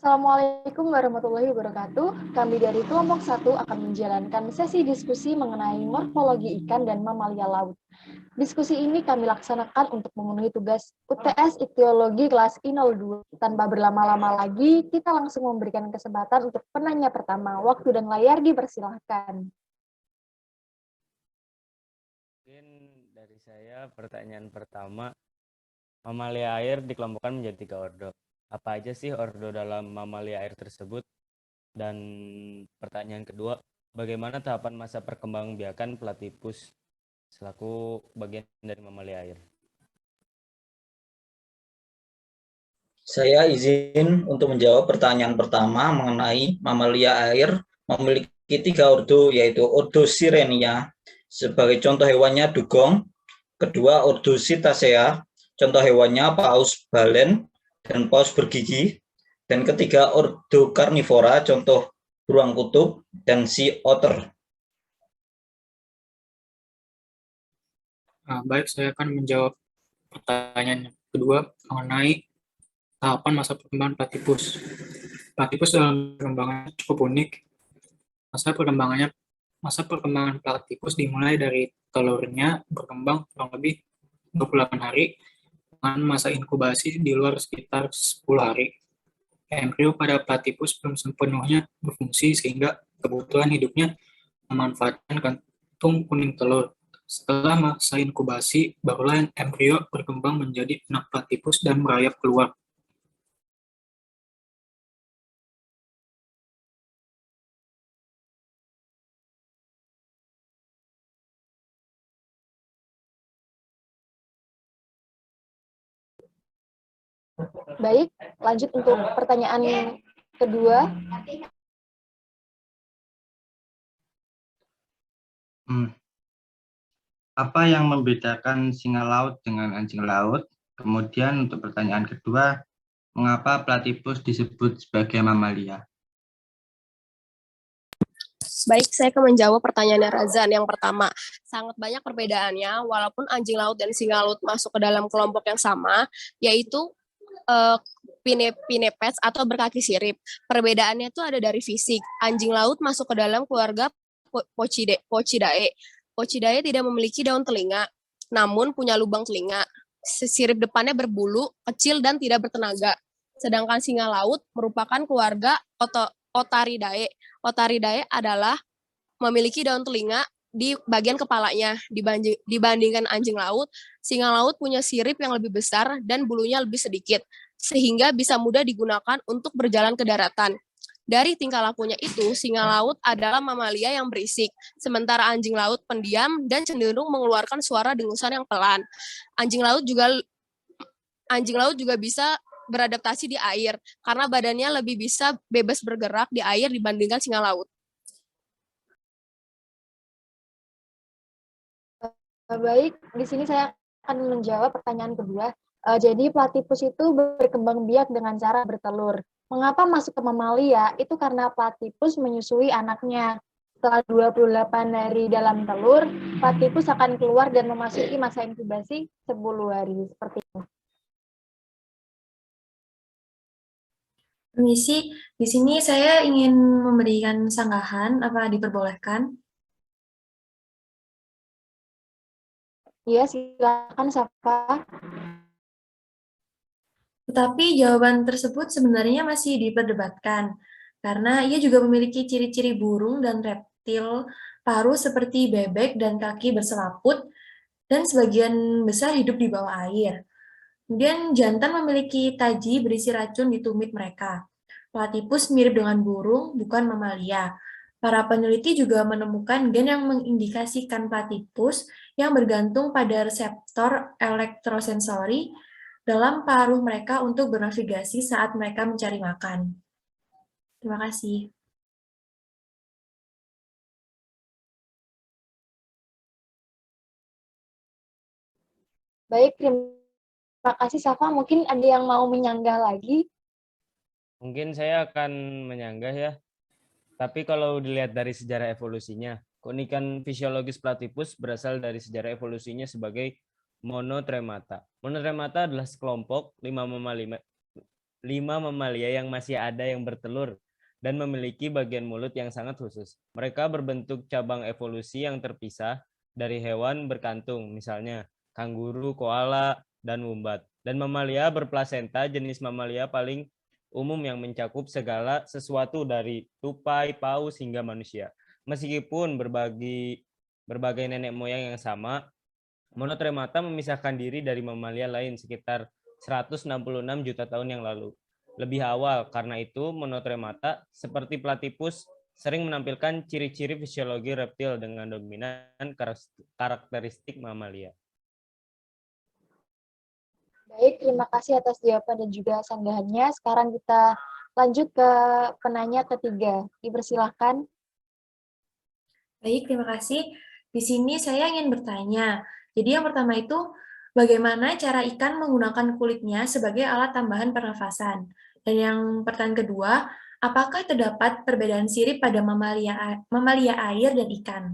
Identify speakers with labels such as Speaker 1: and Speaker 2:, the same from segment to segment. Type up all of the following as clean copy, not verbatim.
Speaker 1: Assalamualaikum warahmatullahi wabarakatuh. Kami dari kelompok 1 akan menjalankan sesi diskusi mengenai morfologi ikan dan mamalia laut. Diskusi ini kami laksanakan untuk memenuhi tugas UTS Ichtyologi kelas I02. Tanpa berlama-lama lagi, kita langsung memberikan kesempatan untuk penanya pertama. Waktu dan layar dipersilahkan.
Speaker 2: Mungkin dari saya pertanyaan pertama, mamalia air dikelompokkan menjadi 3 ordo. Apa aja sih ordo dalam mamalia air tersebut? Dan pertanyaan kedua, bagaimana tahapan masa perkembangbiakan platypus selaku bagian dari mamalia air?
Speaker 3: Saya izin untuk menjawab pertanyaan pertama mengenai mamalia air memiliki 3 ordo, yaitu ordo Sirenia, sebagai contoh hewannya dugong, kedua ordo Cetacea, contoh hewannya paus balen dan paus bergigi, dan ketiga ordo Carnivora, contoh beruang kutub dan sea otter.
Speaker 4: Baik, saya akan menjawab pertanyaan kedua mengenai tahapan masa perkembangan platypus. Platypus dalam perkembangannya cukup unik. Masa perkembangan platypus dimulai dari telurnya berkembang kurang lebih 28 hari dengan masa inkubasi di luar sekitar 10 hari. Embrio pada platypus belum sepenuhnya berfungsi sehingga kebutuhan hidupnya memanfaatkan kantung kuning telur. Setelah masa inkubasi, barulah embrio berkembang menjadi anak platypus dan merayap keluar.
Speaker 1: Baik, lanjut untuk pertanyaan kedua.
Speaker 5: Apa yang membedakan singa laut dengan anjing laut? Kemudian untuk pertanyaan kedua, mengapa platypus disebut sebagai mamalia?
Speaker 6: Baik, saya akan menjawab pertanyaannya Razan. Yang pertama, sangat banyak perbedaannya walaupun anjing laut dan singa laut masuk ke dalam kelompok yang sama, yaitu pinnipeds atau berkaki sirip. Perbedaannya itu ada dari fisik. Anjing laut masuk ke dalam keluarga Pochidae. Pochidae tidak memiliki daun telinga, namun punya lubang telinga. Sirip depannya berbulu, kecil dan tidak bertenaga. Sedangkan singa laut merupakan keluarga Otaridae. Otaridae adalah memiliki daun telinga di bagian kepalanya. Dibandingkan anjing laut, singa laut punya sirip yang lebih besar dan bulunya lebih sedikit, sehingga bisa mudah digunakan untuk berjalan ke daratan. Dari tingkah lakunya itu, singa laut adalah mamalia yang berisik, sementara anjing laut pendiam dan cenderung mengeluarkan suara dengusan yang pelan. Anjing laut juga bisa beradaptasi di air, karena badannya lebih bisa bebas bergerak di air dibandingkan singa laut.
Speaker 1: Baik, di sini saya akan menjawab pertanyaan kedua. Jadi platypus itu berkembang biak dengan cara bertelur. Mengapa masuk ke mamalia? Itu karena platypus menyusui anaknya. Setelah 28 hari dalam telur, platypus akan keluar dan memasuki masa inkubasi 10 hari. Seperti itu.
Speaker 7: Permisi, di sini saya ingin memberikan sanggahan, apa diperbolehkan?
Speaker 1: Iya, silakan Safa.
Speaker 7: Tetapi jawaban tersebut sebenarnya masih diperdebatkan, karena ia juga memiliki ciri-ciri burung dan reptil paruh seperti bebek dan kaki berselaput, dan sebagian besar hidup di bawah air. Kemudian jantan memiliki taji berisi racun di tumit mereka. Platypus mirip dengan burung, bukan mamalia. Para peneliti juga menemukan gen yang mengindikasikan platypus yang bergantung pada reseptor elektrosensori dalam paruh mereka untuk bernavigasi saat mereka mencari makan. Terima kasih.
Speaker 1: Baik, terima kasih Safa. Mungkin ada yang mau menyanggah lagi?
Speaker 2: Mungkin saya akan menyanggah ya. Tapi kalau dilihat dari sejarah evolusinya, keunikan fisiologis platypus berasal dari sejarah evolusinya sebagai monotremata. Monotremata adalah sekelompok 5 mamalia yang masih ada yang bertelur dan memiliki bagian mulut yang sangat khusus. Mereka berbentuk cabang evolusi yang terpisah dari hewan berkantung, misalnya kanguru, koala, dan wombat. Dan mamalia berplasenta, jenis mamalia paling umum yang mencakup segala sesuatu dari tupai, paus, hingga manusia. Meskipun berbagai nenek moyang yang sama, monotremata memisahkan diri dari mamalia lain sekitar 166 juta tahun yang lalu. Lebih awal, karena itu monotremata seperti platypus sering menampilkan ciri-ciri fisiologi reptil dengan dominan karakteristik mamalia.
Speaker 1: Baik, terima kasih atas jawaban dan juga sanggahannya. Sekarang kita lanjut ke penanya ketiga. Dipersilahkan.
Speaker 7: Baik, terima kasih. Di sini saya ingin bertanya. Jadi yang pertama itu, bagaimana cara ikan menggunakan kulitnya sebagai alat tambahan pernafasan? Dan yang pertanyaan kedua, apakah terdapat perbedaan sirip pada mamalia air dan ikan?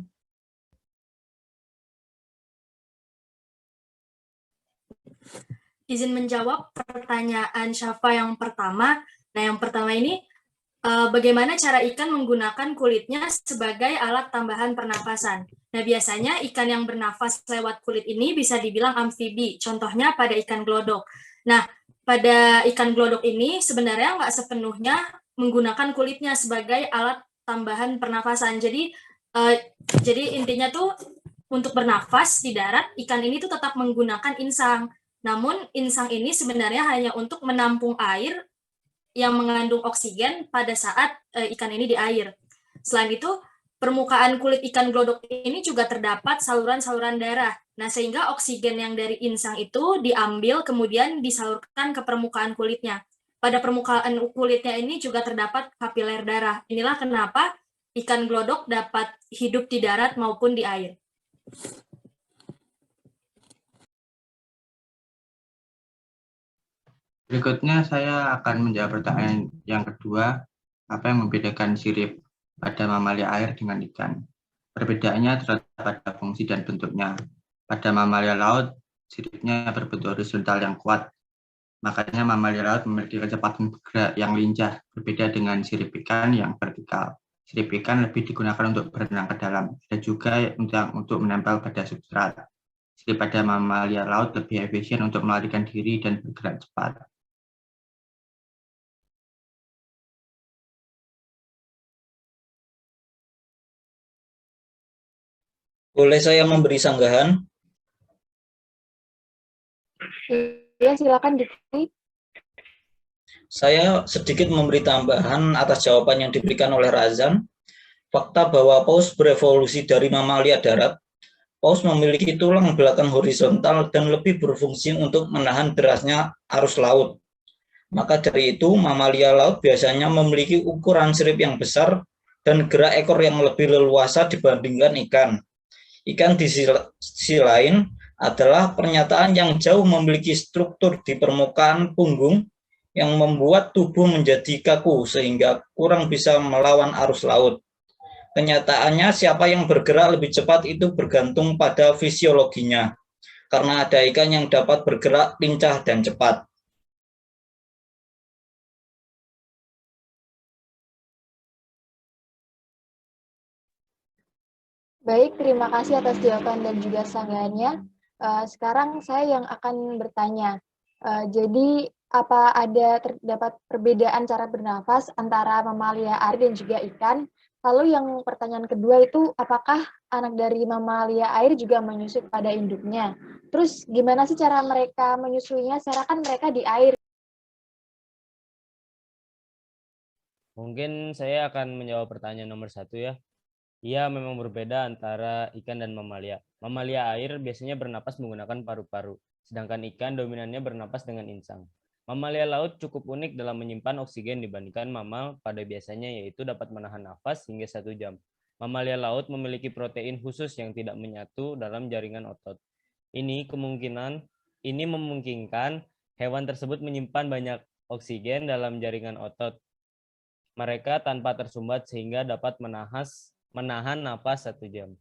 Speaker 8: Izin menjawab pertanyaan Syafa yang pertama. Nah, yang pertama ini, bagaimana cara ikan menggunakan kulitnya sebagai alat tambahan pernafasan? Nah, biasanya ikan yang bernafas lewat kulit ini bisa dibilang amfibi, contohnya pada ikan glodok. Nah, pada ikan glodok ini sebenarnya nggak sepenuhnya menggunakan kulitnya sebagai alat tambahan pernafasan. Jadi intinya tuh untuk bernafas di darat, ikan ini tuh tetap menggunakan insang. Namun insang ini sebenarnya hanya untuk menampung air yang mengandung oksigen pada saat ikan ini di air. Selain itu, permukaan kulit ikan glodok ini juga terdapat saluran-saluran darah. Nah, sehingga oksigen yang dari insang itu diambil kemudian disalurkan ke permukaan kulitnya. Pada permukaan kulitnya ini juga terdapat kapiler darah. Inilah kenapa ikan glodok dapat hidup di darat maupun di air.
Speaker 5: Berikutnya saya akan menjawab pertanyaan yang kedua, apa yang membedakan sirip pada mamalia air dengan ikan? Perbedaannya terletak pada fungsi dan bentuknya. Pada mamalia laut, siripnya berbentuk horizontal yang kuat. Makanya mamalia laut memiliki kecepatan bergerak yang lincah, berbeda dengan sirip ikan yang vertikal. Sirip ikan lebih digunakan untuk berenang ke dalam, dan juga untuk menempel pada substrat. Sirip pada mamalia laut lebih efisien untuk melarikan diri dan bergerak cepat.
Speaker 3: Boleh saya memberi sanggahan?
Speaker 1: Ya, silakan Dikti.
Speaker 3: Saya sedikit memberi tambahan atas jawaban yang diberikan oleh Razan. Fakta bahwa paus berevolusi dari mamalia darat, paus memiliki tulang belakang horizontal dan lebih berfungsi untuk menahan derasnya arus laut. Maka dari itu, mamalia laut biasanya memiliki ukuran sirip yang besar dan gerak ekor yang lebih leluasa dibandingkan ikan. Ikan di sisi lain adalah pernyataan yang jauh memiliki struktur di permukaan punggung yang membuat tubuh menjadi kaku sehingga kurang bisa melawan arus laut. Kenyataannya siapa yang bergerak lebih cepat itu bergantung pada fisiologinya, karena ada ikan yang dapat bergerak lincah dan cepat.
Speaker 1: Baik, terima kasih atas jawaban dan juga sanggahannya. Sekarang saya yang akan bertanya. Jadi, apa terdapat perbedaan cara bernafas antara mamalia air dan juga ikan? Lalu yang pertanyaan kedua itu, apakah anak dari mamalia air juga menyusui pada induknya? Terus gimana sih cara mereka menyusuinya? Secara kan mereka di air.
Speaker 2: Mungkin saya akan menjawab pertanyaan nomor 1 ya. Iya, memang berbeda antara ikan dan mamalia. Mamalia air biasanya bernapas menggunakan paru-paru, sedangkan ikan dominannya bernapas dengan insang. Mamalia laut cukup unik dalam menyimpan oksigen dibandingkan mamal pada biasanya, yaitu dapat menahan nafas hingga 1 jam. Mamalia laut memiliki protein khusus yang tidak menyatu dalam jaringan otot. Ini memungkinkan hewan tersebut menyimpan banyak oksigen dalam jaringan otot mereka tanpa tersumbat sehingga dapat menahan napas 1 jam.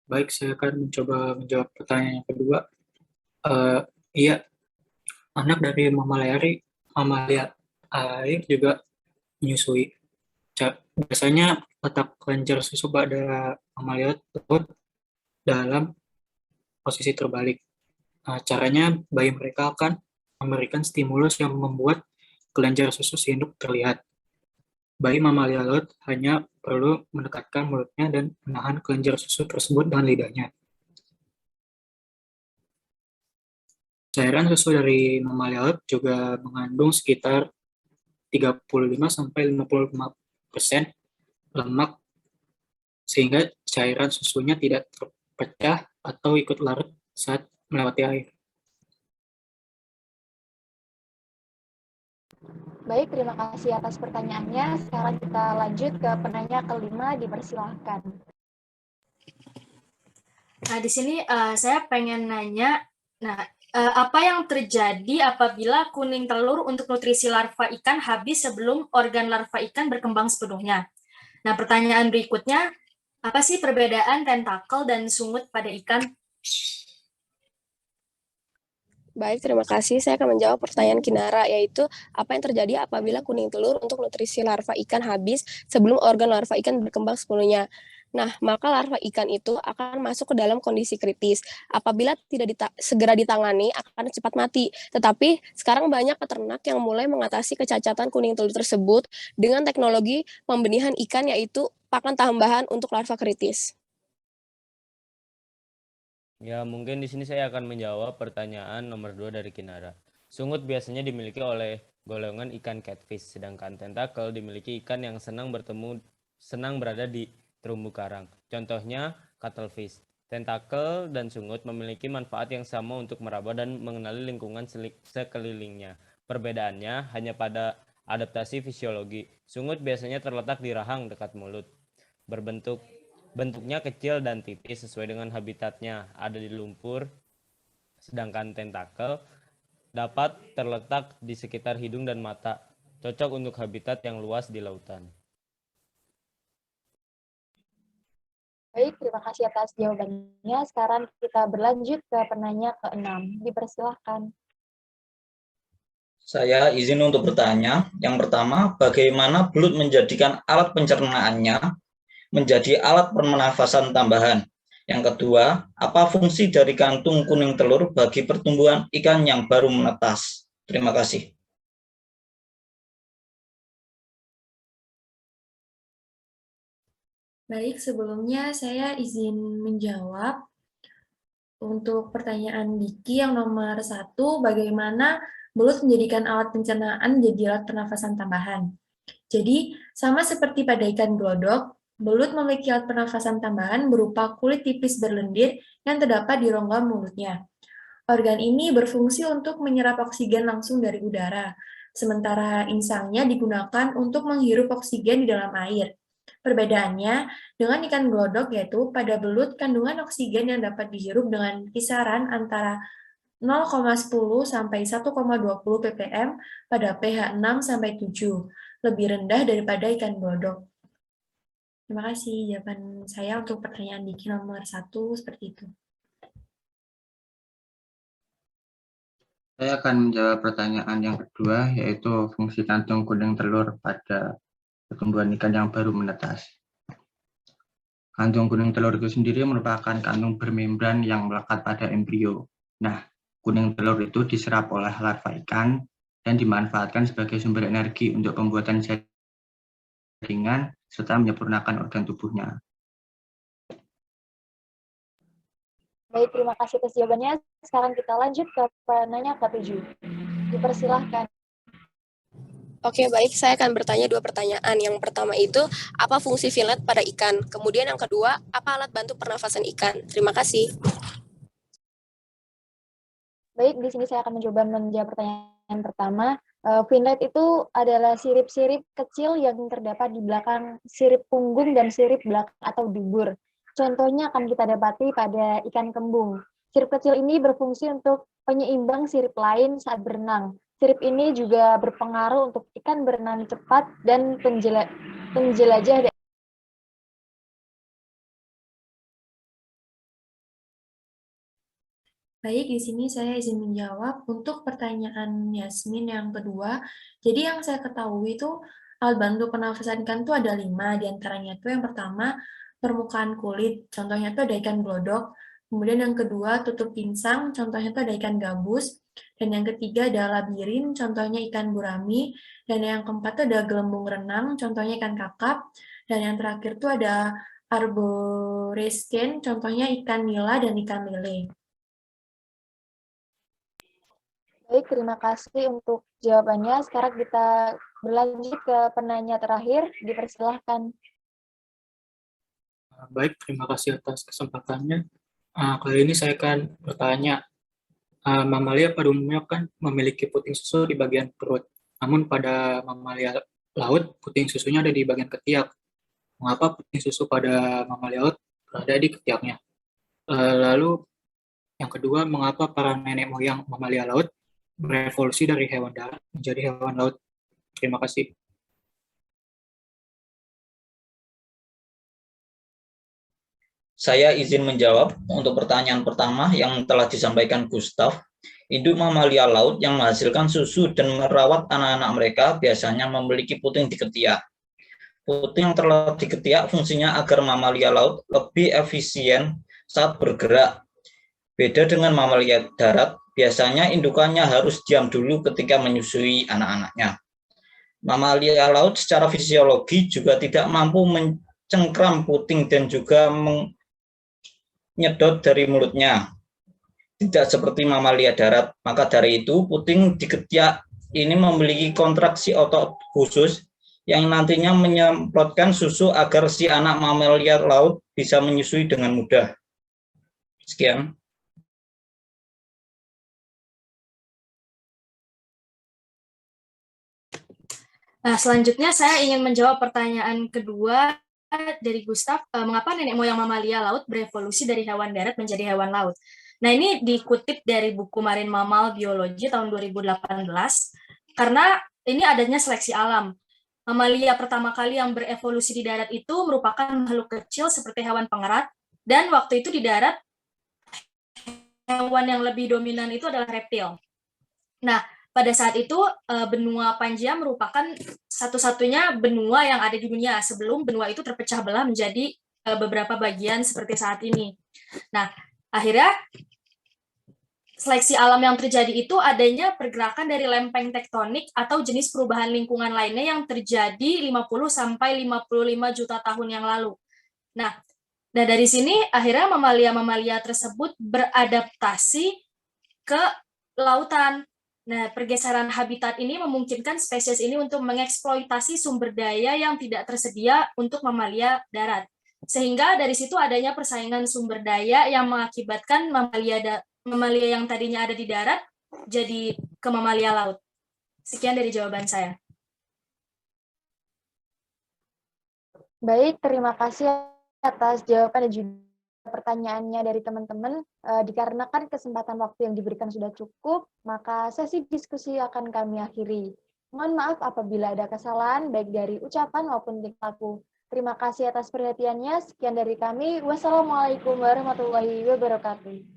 Speaker 4: Baik, saya akan mencoba menjawab pertanyaan yang kedua. Iya, anak dari mamalia air juga menyusui. Biasanya letak kelenjar susu pada mamalia laut dalam posisi terbalik. Caranya bayi mereka akan memberikan stimulus yang membuat kelenjar susu si induk terlihat. Bayi mamalia laut hanya perlu mendekatkan mulutnya dan menahan kelenjar susu tersebut dengan lidahnya. Cairan susu dari mamalia laut juga mengandung sekitar 35-55% lemak, sehingga cairan susunya tidak terpecah atau ikut larut saat melewati air.
Speaker 1: Baik, terima kasih atas pertanyaannya. Sekarang kita lanjut ke penanya kelima, dipersilahkan.
Speaker 8: Nah, di sini saya pengen nanya, apa yang terjadi apabila kuning telur untuk nutrisi larva ikan habis sebelum organ larva ikan berkembang sepenuhnya? Nah, pertanyaan berikutnya, apa sih perbedaan tentakel dan sungut pada ikan?
Speaker 6: Baik, terima kasih. Saya akan menjawab pertanyaan Kinara, yaitu apa yang terjadi apabila kuning telur untuk nutrisi larva ikan habis sebelum organ larva ikan berkembang sepenuhnya. Nah, maka larva ikan itu akan masuk ke dalam kondisi kritis. Apabila tidak segera ditangani, akan cepat mati. Tetapi sekarang banyak peternak yang mulai mengatasi kecacatan kuning telur tersebut dengan teknologi pembenihan ikan, yaitu pakan tambahan untuk larva kritis.
Speaker 2: Ya, mungkin di sini saya akan menjawab pertanyaan nomor 2 dari Kinara. Sungut biasanya dimiliki oleh golongan ikan catfish, sedangkan tentakel dimiliki ikan yang senang berada di terumbu karang. Contohnya cuttlefish. Tentakel dan sungut memiliki manfaat yang sama untuk meraba dan mengenali lingkungan sekelilingnya. Perbedaannya hanya pada adaptasi fisiologi. Sungut biasanya terletak di rahang dekat mulut. Bentuknya kecil dan tipis sesuai dengan habitatnya, ada di lumpur, sedangkan tentakel dapat terletak di sekitar hidung dan mata, cocok untuk habitat yang luas di lautan.
Speaker 1: Baik, terima kasih atas jawabannya. Sekarang kita berlanjut ke penanya ke-6. Dipersilahkan.
Speaker 3: Saya izin untuk bertanya. Yang pertama, bagaimana belut menjadikan alat pencernaannya menjadi alat pernafasan tambahan? Yang kedua, apa fungsi dari kantung kuning telur bagi pertumbuhan ikan yang baru menetas? Terima kasih.
Speaker 7: Baik, sebelumnya saya izin menjawab untuk pertanyaan Diki yang nomor 1, bagaimana belut menjadikan alat pencernaan jadi alat pernafasan tambahan. Jadi, sama seperti pada ikan glodok, belut memiliki alat pernafasan tambahan berupa kulit tipis berlendir yang terdapat di rongga mulutnya. Organ ini berfungsi untuk menyerap oksigen langsung dari udara, sementara insangnya digunakan untuk menghirup oksigen di dalam air. Perbedaannya dengan ikan glodok yaitu pada belut kandungan oksigen yang dapat dihirup dengan kisaran antara 0,10 sampai 1,20 ppm pada pH 6 sampai 7, lebih rendah daripada ikan glodok. Terima kasih jawaban saya untuk pertanyaan Diki nomor 1 seperti itu.
Speaker 5: Saya akan menjawab pertanyaan yang kedua, yaitu fungsi kantung kuning telur pada pertumbuhan ikan yang baru menetas. Kantung kuning telur itu sendiri merupakan kantung bermembran yang melekat pada embrio. Nah, kuning telur itu diserap oleh larva ikan dan dimanfaatkan sebagai sumber energi untuk pembuatan jaringan serta menyempurnakan organ tubuhnya.
Speaker 1: Baik, terima kasih atas jawabannya. Sekarang kita lanjut ke penanya ke-7. Dipersilahkan.
Speaker 6: Oke, baik. Saya akan bertanya 2 pertanyaan. Yang pertama itu, apa fungsi fillet pada ikan? Kemudian yang kedua, apa alat bantu pernafasan ikan? Terima kasih.
Speaker 1: Baik, di sini saya akan mencoba menjawab pertanyaan pertama. Finlet itu adalah sirip-sirip kecil yang terdapat di belakang sirip punggung dan sirip belakang atau dubur. Contohnya akan kita dapati pada ikan kembung. Sirip kecil ini berfungsi untuk penyeimbang sirip lain saat berenang. Sirip ini juga berpengaruh untuk ikan berenang cepat dan penjelajah
Speaker 7: Baik, di sini saya izin menjawab untuk pertanyaan Yasmin yang kedua. Jadi yang saya ketahui itu alat bantu pernafasan ikan itu ada 5, diantaranya itu yang pertama permukaan kulit, contohnya itu ada ikan glodok. Kemudian yang kedua tutup pinsang, contohnya itu ada ikan gabus. Dan yang ketiga ada labirin, contohnya ikan gurami. Dan yang keempat itu ada gelembung renang, contohnya ikan kakap. Dan yang terakhir itu ada arboresken, contohnya ikan nila dan ikan lele.
Speaker 1: Baik, terima kasih untuk jawabannya. Sekarang kita berlanjut ke penanya terakhir. Dipersilahkan.
Speaker 4: Baik, terima kasih atas kesempatannya. Kali ini saya akan bertanya, mamalia pada umumnya kan memiliki puting susu di bagian perut. Namun pada mamalia laut, puting susunya ada di bagian ketiak. Mengapa puting susu pada mamalia laut berada di ketiaknya? Lalu yang kedua, mengapa para nenek moyang mamalia laut berevolusi dari hewan darat menjadi hewan laut? Terima kasih.
Speaker 3: Saya izin menjawab untuk pertanyaan pertama yang telah disampaikan Gustaf. Induk mamalia laut yang menghasilkan susu dan merawat anak-anak mereka biasanya memiliki puting di ketiak. Puting yang terletak di ketiak fungsinya agar mamalia laut lebih efisien saat bergerak. Beda dengan mamalia darat, biasanya indukannya harus diam dulu ketika menyusui anak-anaknya. Mamalia laut secara fisiologi juga tidak mampu mencengkram puting dan juga menyedot dari mulutnya. Tidak seperti mamalia darat, maka dari itu puting di ketiak ini memiliki kontraksi otot khusus yang nantinya menyemprotkan susu agar si anak mamalia laut bisa menyusui dengan mudah. Sekian.
Speaker 8: Nah, selanjutnya saya ingin menjawab pertanyaan kedua dari Gustaf, mengapa nenek moyang mamalia laut berevolusi dari hewan darat menjadi hewan laut? Nah, ini dikutip dari buku Marine Mammal Biology tahun 2018, karena ini adanya seleksi alam. Mamalia pertama kali yang berevolusi di darat itu merupakan makhluk kecil seperti hewan pengerat, dan waktu itu di darat, hewan yang lebih dominan itu adalah reptil. Nah, pada saat itu benua Pangaea merupakan satu-satunya benua yang ada di dunia sebelum benua itu terpecah belah menjadi beberapa bagian seperti saat ini. Nah, akhirnya seleksi alam yang terjadi itu adanya pergerakan dari lempeng tektonik atau jenis perubahan lingkungan lainnya yang terjadi 50 sampai 55 juta tahun yang lalu. Nah, dari sini akhirnya mamalia-mamalia tersebut beradaptasi ke lautan. Nah, pergeseran habitat ini memungkinkan spesies ini untuk mengeksploitasi sumber daya yang tidak tersedia untuk mamalia darat. Sehingga dari situ adanya persaingan sumber daya yang mengakibatkan mamalia yang tadinya ada di darat jadi ke mamalia laut. Sekian dari jawaban saya.
Speaker 1: Baik, terima kasih atas jawaban dan juga pertanyaannya dari teman-teman. Dikarenakan kesempatan waktu yang diberikan sudah cukup, maka sesi diskusi akan kami akhiri. Mohon maaf apabila ada kesalahan, baik dari ucapan maupun tingkah laku. Terima kasih atas perhatiannya. Sekian dari kami. Wassalamualaikum warahmatullahi wabarakatuh.